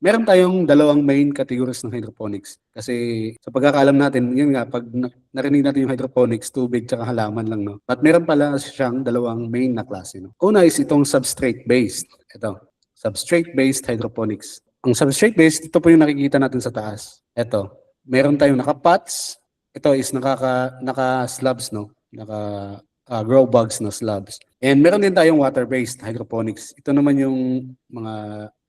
Meron tayong dalawang main categories ng hydroponics. Kasi sa pagkakaalam natin, yun nga, pag narinig natin yung hydroponics, tubig tsaka halaman lang, no? At meron pala siyang dalawang main na klase, no? Una is itong substrate-based. Ito, substrate-based hydroponics. Ang substrate-based, ito po yung nakikita natin sa taas. Ito, meron tayong naka-pots. Ito is naka-slabs, no? Grow bags na slabs. And meron din tayong water-based hydroponics. Ito naman yung mga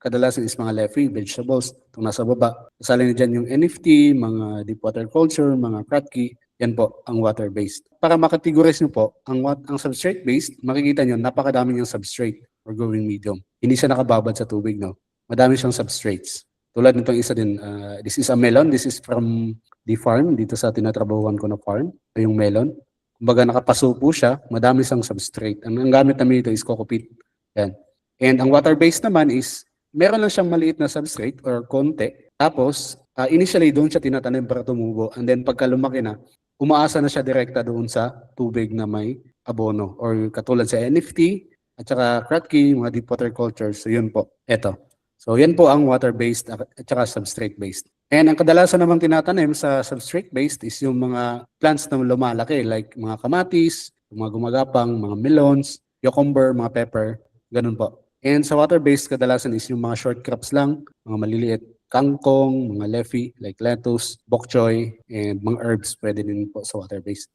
kadalasan is mga leafy vegetables. Itong nasa baba. Kasali na dyan yung NFT, mga deep water culture, mga kratky. Yan po ang water-based. Para makategorize nyo po, ang substrate-based, makikita nyo, napakadami niyang substrate or growing medium. Hindi siya nakababad sa tubig, no? Madami siyang substrates. Tulad nitong isa din, this is a melon. This is from the farm, dito sa tinatrabahuan ko na farm. Ito yung melon. Kumbaga nakapaso po siya, madami siyang substrate. Ang gamit namin dito is coco peat. Yan. And ang water-based naman is, meron lang siyang maliit na substrate or konti. Tapos, initially doon siya tinatanim para tumubo. And then pagka lumaki na, umaasa na siya direkta doon sa tubig na may abono. Or katulad sa NFT, at saka kratky, mga deep water cultures. So yun po, eto. So yan po ang water-based at saka substrate-based. And ang kadalasan namang tinatanim sa substrate-based is yung mga plants na lumalaki like mga kamatis, mga gumagapang, mga melons, cucumber, mga pepper, ganun po. And sa water-based kadalasan is yung mga short crops lang, mga maliliit, kangkong, mga leafy like lettuce, bok choy, and mga herbs pwede din po sa water-based.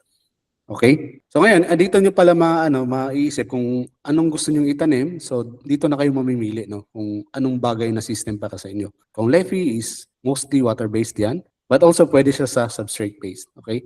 Okay? So ngayon, dito nyo pala maiisip kung anong gusto nyo itanim. So dito na kayo mamimili, no? Kung anong bagay na system para sa inyo. Kung leafy is mostly water-based yan, but also pwede siya sa substrate-based. Okay?